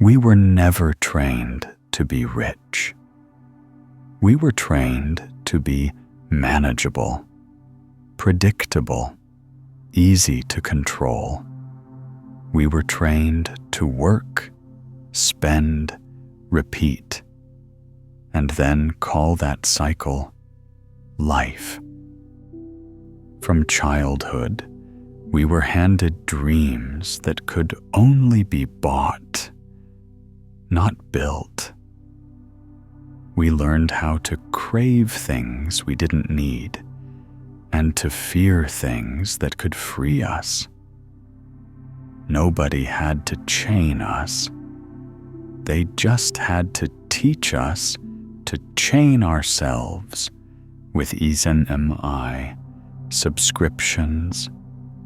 We were never trained to be rich. We were trained to be manageable, predictable, easy to control. We were trained to work, spend, repeat, and then call that cycle life. From childhood, we were handed dreams that could only be bought, not built. We learned how to crave things we didn't need and to fear things that could free us. Nobody had to chain us. They just had to teach us to chain ourselves with EMI, subscriptions,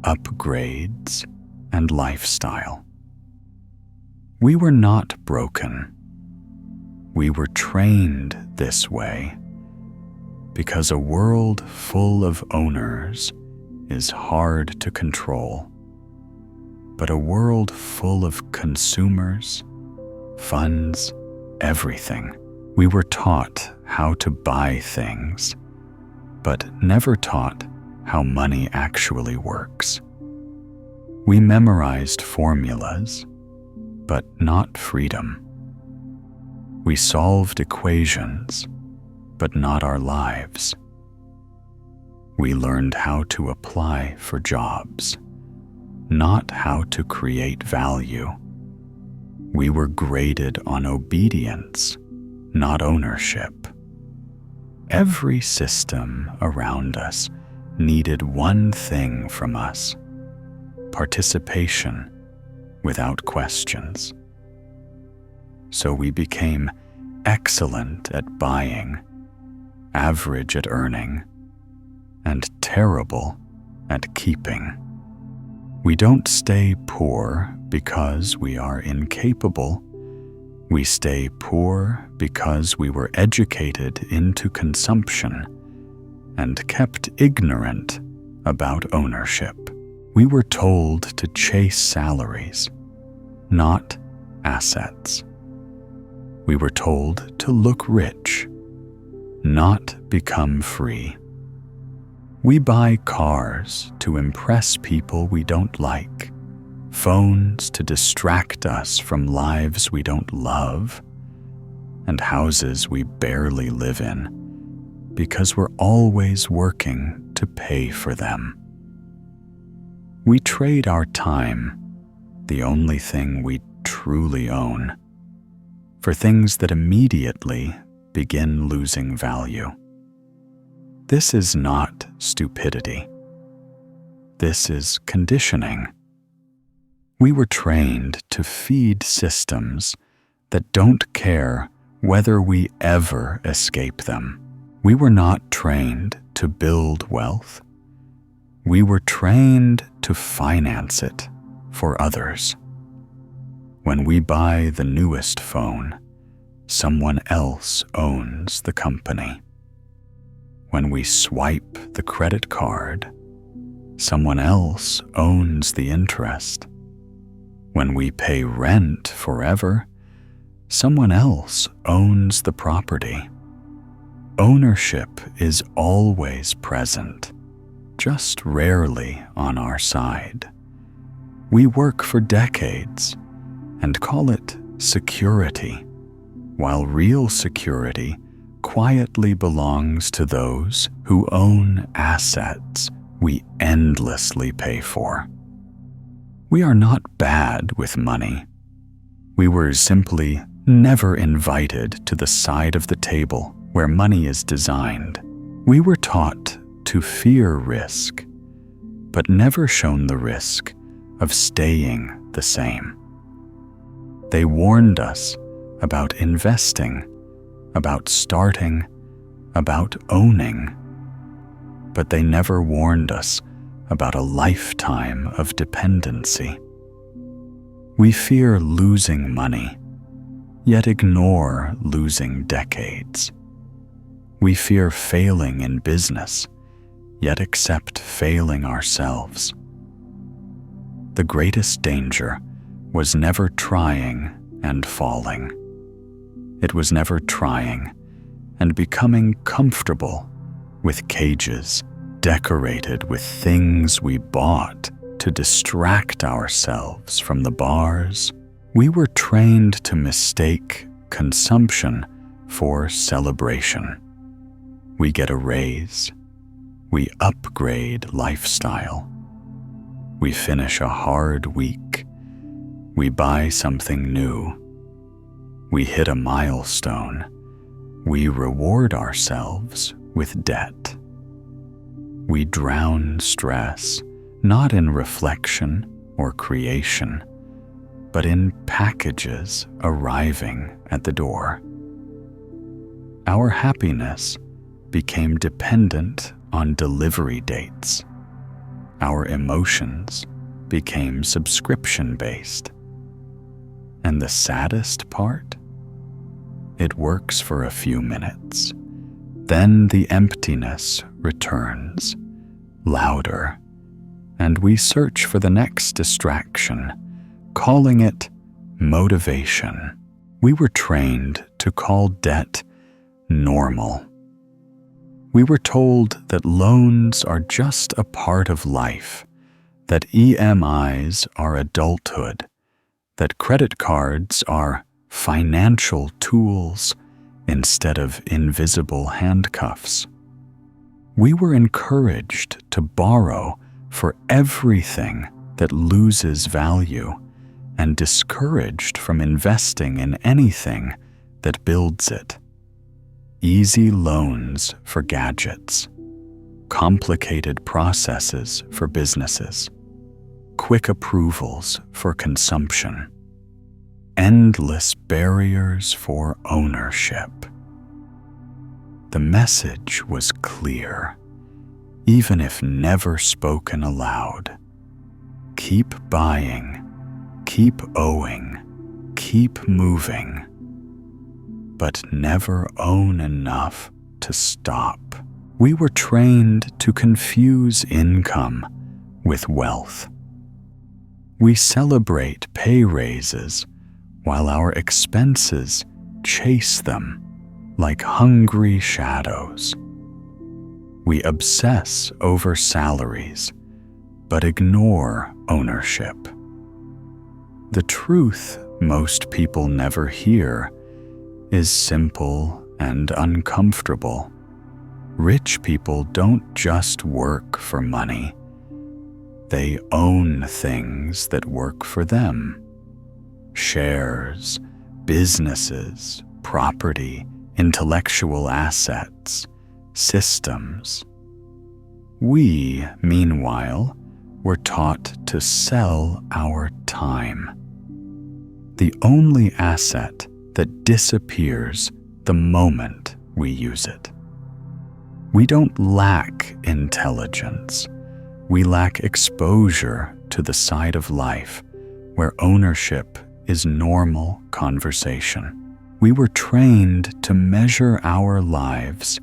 upgrades, and lifestyle. We were not broken. We were trained this way because a world full of owners is hard to control. But a world full of consumers funds everything. We were taught how to buy things, but never taught how money actually works. We memorized formulas, but not freedom. We solved equations, but not our lives. We learned how to apply for jobs, not how to create value. We were graded on obedience, not ownership. Every system around us needed one thing from us: participation without questions. So we became excellent at buying, average at earning, and terrible at keeping. We don't stay poor because we are incapable. We stay poor because we were educated into consumption and kept ignorant about ownership. We were told to chase salaries, not assets. We were told to look rich, not become free. We buy cars to impress people we don't like, phones to distract us from lives we don't love, and houses we barely live in because we're always working to pay for them. We trade our time, the only thing we truly own, for things that immediately begin losing value. This is not stupidity. This is conditioning. We were trained to feed systems that don't care whether we ever escape them. We were not trained to build wealth. We were trained to finance it for others. When we buy the newest phone, someone else owns the company. When we swipe the credit card, someone else owns the interest. When we pay rent forever, someone else owns the property. Ownership is always present, just rarely on our side. We work for decades and call it security, while real security quietly belongs to those who own assets we endlessly pay for. We are not bad with money. We were simply never invited to the side of the table where money is designed. We were taught to fear risk, but never shown the risk of staying the same. They warned us about investing, about starting, about owning, but they never warned us about a lifetime of dependency. We fear losing money, yet ignore losing decades. We fear failing in business, yet accept failing ourselves. The greatest danger was never trying and falling. It was never trying and becoming comfortable with cages decorated with things we bought to distract ourselves from the bars. We were trained to mistake consumption for celebration. We get a raise. We upgrade lifestyle. We finish a hard week. We buy something new. We hit a milestone. We reward ourselves with debt. We drown stress, not in reflection or creation, but in packages arriving at the door. Our happiness became dependent on delivery dates. Our emotions became subscription-based. And the saddest part? It works for a few minutes. Then the emptiness returns, louder, and we search for the next distraction, calling it motivation. We were trained to call debt normal. We were told that loans are just a part of life, that EMIs are adulthood, that credit cards are financial tools instead of invisible handcuffs. We were encouraged to borrow for everything that loses value and discouraged from investing in anything that builds it. Easy loans for gadgets, complicated processes for businesses, quick approvals for consumption, endless barriers for ownership. The message was clear, even if never spoken aloud. Keep buying, keep owing, keep moving, but never own enough to stop. We were trained to confuse income with wealth. We celebrate pay raises while our expenses chase them like hungry shadows. We obsess over salaries, but ignore ownership. The truth most people never hear is simple and uncomfortable. Rich people don't just work for money. They own things that work for them. Shares, businesses, property, intellectual assets, systems. We, meanwhile, were taught to sell our time. The only asset that disappears the moment we use it. We don't lack intelligence. We lack exposure to the side of life where ownership is normal conversation. We were trained to measure our lives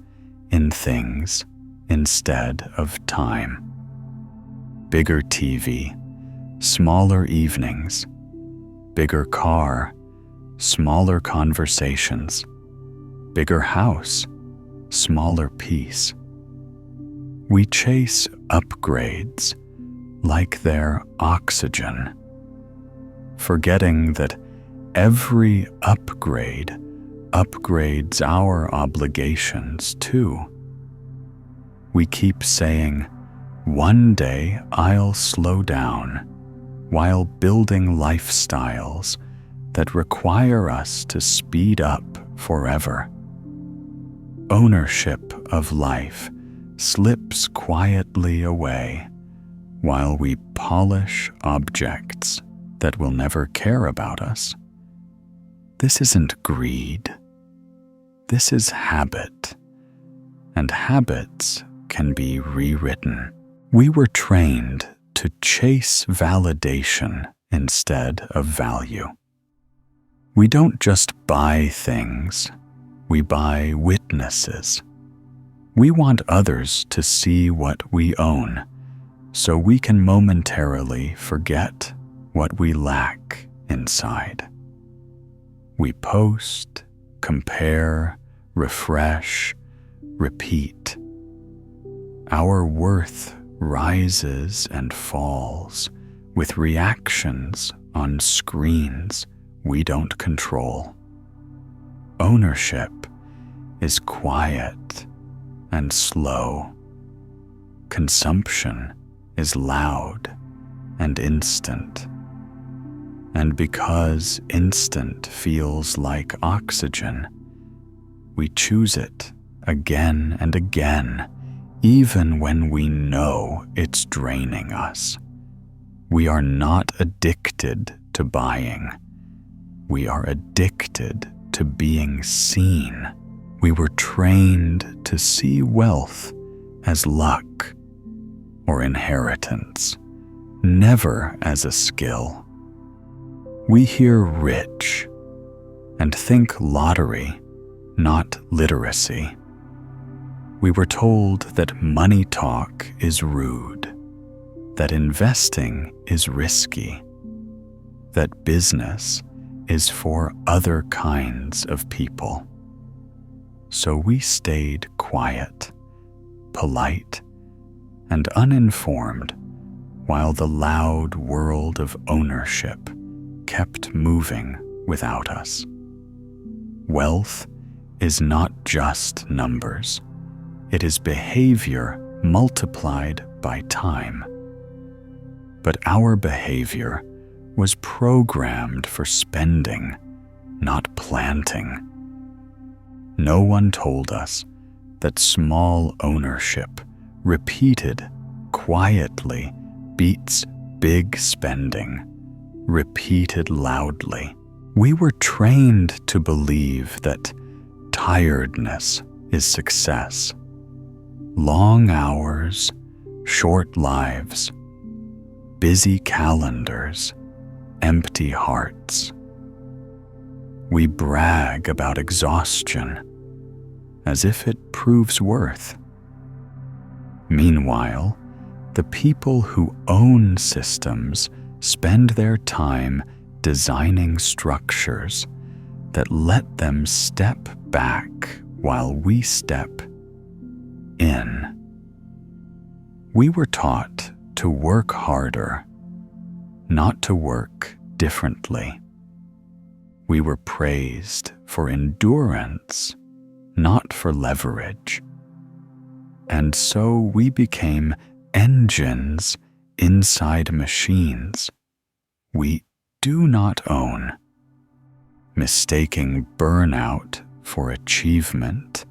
in things instead of time. Bigger TV, smaller evenings, bigger car, smaller conversations, bigger house, smaller peace. We chase upgrades like they're oxygen, forgetting that every upgrade upgrades our obligations too. We keep saying, "One day I'll slow down," while building lifestyles that require us to speed up forever. Ownership of life slips quietly away while we polish objects that will never care about us. This isn't greed. This is habit, and habits can be rewritten. We were trained to chase validation instead of value. We don't just buy things, we buy witnesses. We want others to see what we own, so we can momentarily forget what we lack inside. We post, compare, refresh, repeat. Our worth rises and falls with reactions on screens we don't control. Ownership is quiet and slow. Consumption is loud and instant. And because instant feels like oxygen, we choose it again and again, even when we know it's draining us. We are not addicted to buying. We are addicted to being seen. We were trained to see wealth as luck or inheritance, never as a skill. We hear rich and think lottery, not literacy. We were told that money talk is rude, that investing is risky, that business is for other kinds of people. So we stayed quiet, polite, and uninformed while the loud world of ownership kept moving without us. Wealth is not just numbers. It is behavior multiplied by time. But our behavior was programmed for spending, not planting. No one told us that small ownership, repeated quietly, beats big spending, repeated loudly. We were trained to believe that tiredness is success. Long hours, short lives, busy calendars, empty hearts. We brag about exhaustion as if it proves worth. Meanwhile, the people who own systems spend their time designing structures that let them step back while we step in. We were taught to work harder, not to work differently. We were praised for endurance, not for leverage. And so we became engines inside machines we do not own, mistaking burnout for achievement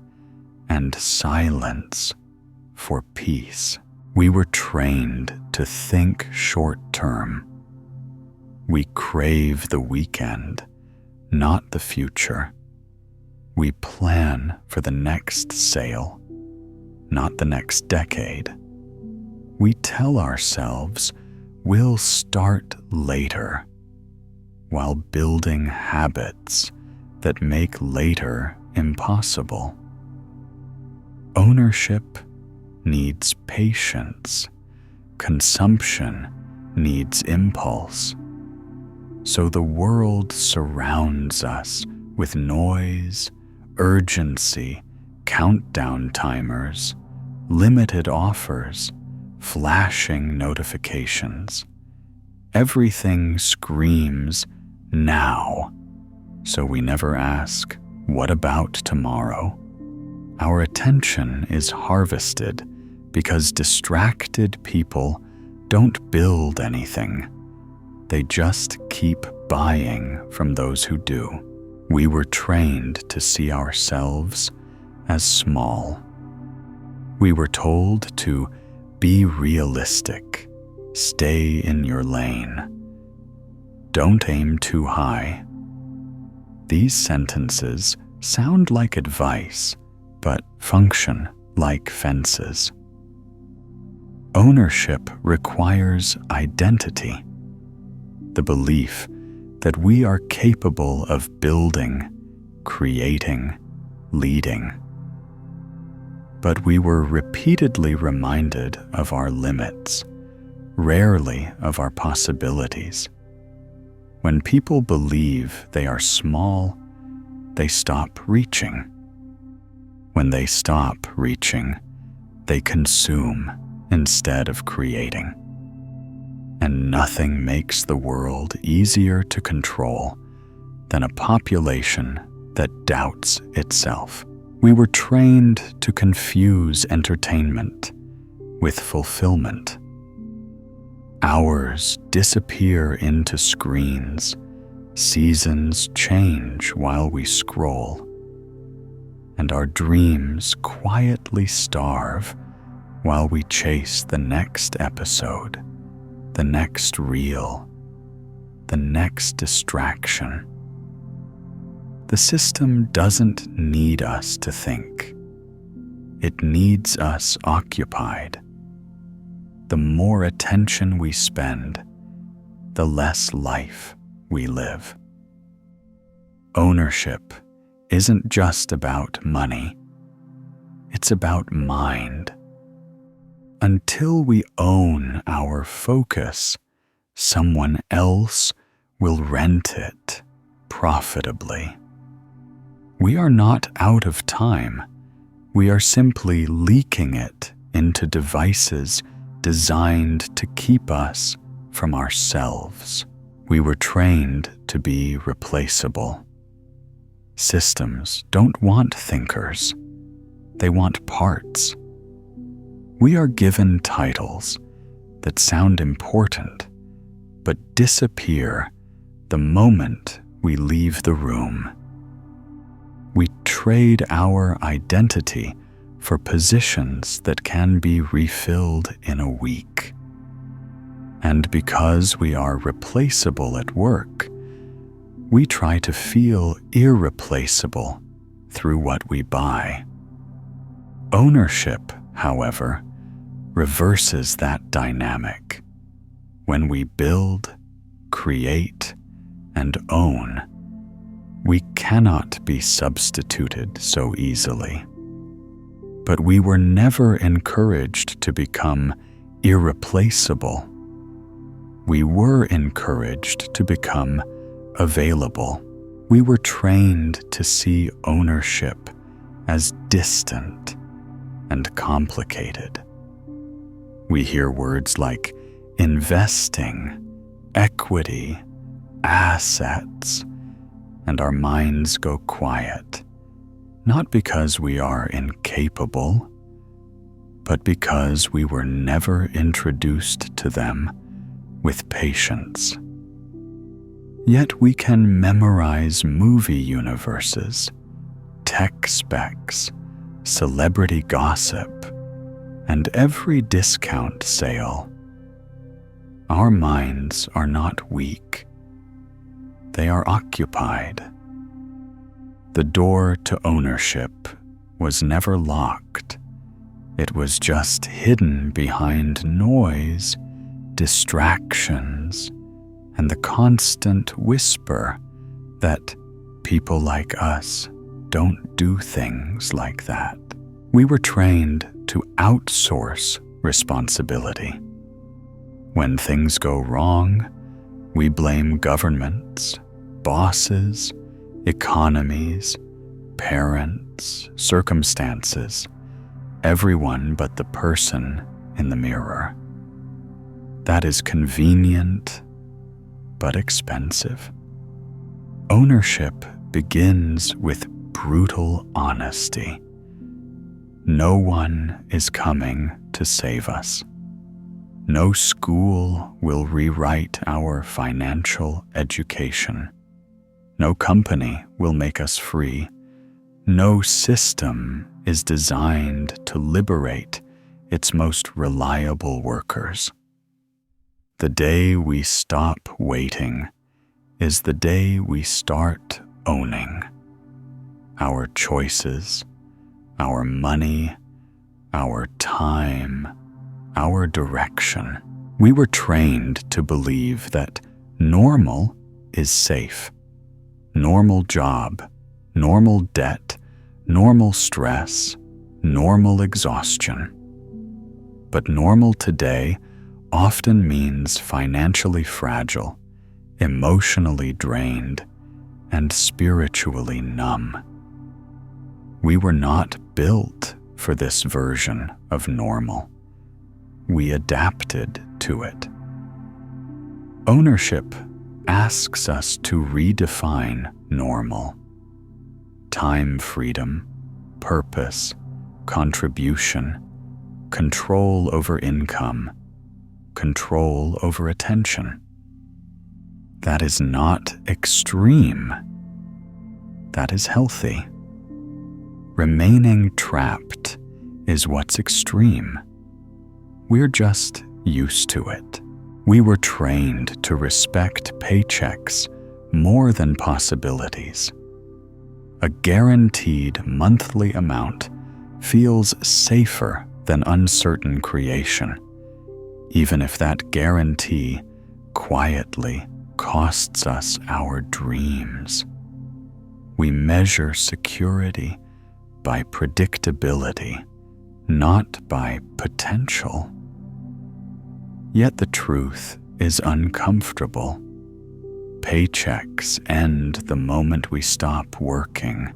and silence for peace. We were trained to think short-term. We crave the weekend, not the future. We plan for the next sale, not the next decade. We tell ourselves we'll start later, while building habits that make later impossible. Ownership needs patience. Consumption needs impulse. So the world surrounds us with noise, urgency, countdown timers, limited offers, flashing notifications. Everything screams now, so we never ask, what about tomorrow? Our attention is harvested because distracted people don't build anything. They just keep buying from those who do. We were trained to see ourselves as small. We were told to be realistic, stay in your lane. Don't aim too high. These sentences sound like advice, but function like fences. Ownership requires identity, the belief that we are capable of building, creating, leading. But we were repeatedly reminded of our limits, rarely of our possibilities. When people believe they are small, they stop reaching. When they stop reaching, they consume instead of creating. And nothing makes the world easier to control than a population that doubts itself. We were trained to confuse entertainment with fulfillment. Hours disappear into screens, seasons change while we scroll, and our dreams quietly starve while we chase the next episode, the next reel, the next distraction. The system doesn't need us to think. It needs us occupied. The more attention we spend, the less life we live. Ownership isn't just about money. It's about mind. Until we own our focus, someone else will rent it profitably. We are not out of time. We are simply leaking it into devices designed to keep us from ourselves. We were trained to be replaceable. Systems don't want thinkers. They want parts. We are given titles that sound important, but disappear the moment we leave the room. We trade our identity for positions that can be refilled in a week. And because we are replaceable at work, we try to feel irreplaceable through what we buy. Ownership, however, reverses that dynamic. When we build, create, and own, we cannot be substituted so easily. But we were never encouraged to become irreplaceable. We were encouraged to become available. We were trained to see ownership as distant and complicated. We hear words like investing, equity, assets, and our minds go quiet. Not because we are incapable, but because we were never introduced to them with patience. Yet we can memorize movie universes, tech specs, celebrity gossip, and every discount sale. Our minds are not weak. They are occupied. The door to ownership was never locked. It was just hidden behind noise, distractions, and the constant whisper that people like us don't do things like that. We were trained to outsource responsibility. When things go wrong, we blame governments, bosses, economies, parents, circumstances, everyone but the person in the mirror. That is convenient, but expensive. Ownership begins with brutal honesty. No one is coming to save us. No school will rewrite our financial education. No company will make us free. No system is designed to liberate its most reliable workers. The day we stop waiting is the day we start owning our choices, our money, our time, our direction. We were trained to believe that normal is safe. Normal job, normal debt, normal stress, normal exhaustion. But normal today often means financially fragile, emotionally drained, and spiritually numb. We were not built for this version of normal. We adapted to it. Ownership asks us to redefine normal. Time freedom, purpose, contribution, control over income, control over attention. That is not extreme. That is healthy. Remaining trapped is what's extreme. We're just used to it. We were trained to respect paychecks more than possibilities. A guaranteed monthly amount feels safer than uncertain creation, even if that guarantee quietly costs us our dreams. We measure security by predictability, not by potential. Yet the truth is uncomfortable. Paychecks end the moment we stop working,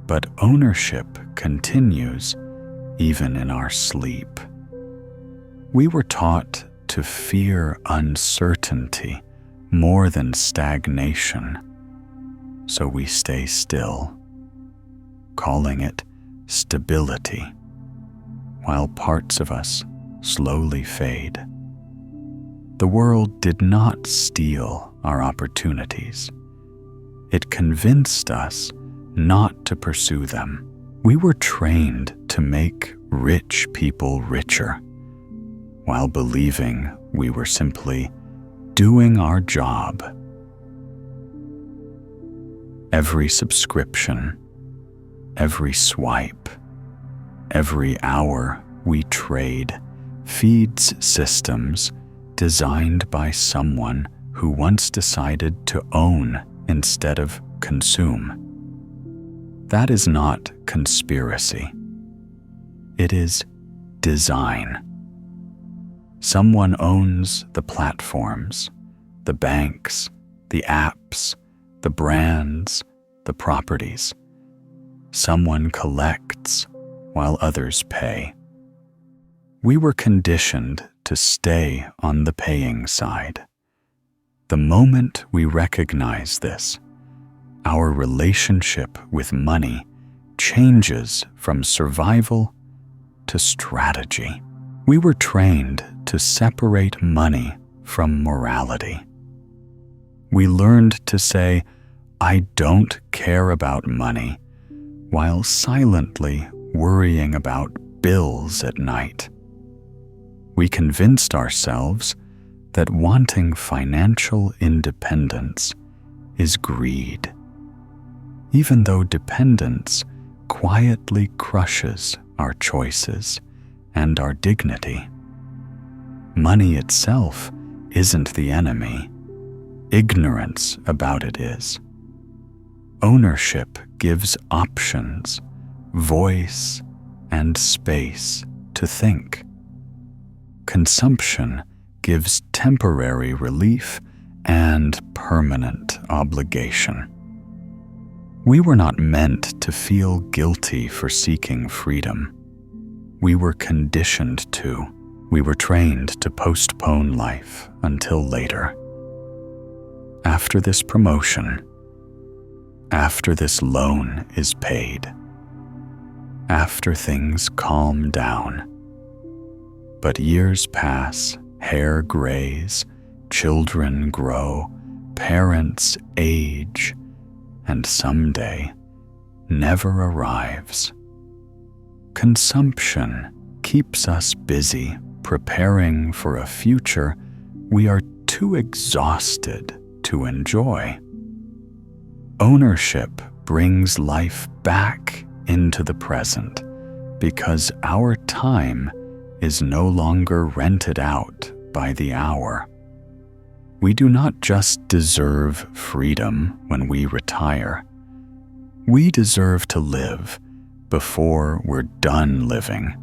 but ownership continues even in our sleep. We were taught to fear uncertainty more than stagnation, so we stay still, calling it stability, while parts of us slowly fade. The world did not steal our opportunities. It convinced us not to pursue them. We were trained to make rich people richer, while believing we were simply doing our job. Every subscription, every swipe, every hour we trade feeds systems designed by someone who once decided to own instead of consume. That is not conspiracy. It is design. Someone owns the platforms, the banks, the apps, the brands, the properties. Someone collects while others pay. We were conditioned to stay on the paying side. The moment we recognize this, our relationship with money changes from survival to strategy. We were trained to separate money from morality. We learned to say, "I don't care about money," while silently worrying about bills at night. We convinced ourselves that wanting financial independence is greed, even though dependence quietly crushes our choices and our dignity. Money itself isn't the enemy. Ignorance about it is. Ownership gives options, voice, and space to think. Consumption gives temporary relief and permanent obligation. We were not meant to feel guilty for seeking freedom. We were conditioned to. We were trained to postpone life until later. After this promotion, after this loan is paid, after things calm down. But years pass, hair grays, children grow, parents age, and someday never arrives. Consumption keeps us busy preparing for a future we are too exhausted to enjoy. Ownership brings life back into the present because our time is no longer rented out by the hour. We do not just deserve freedom when we retire. We deserve to live before we're done living.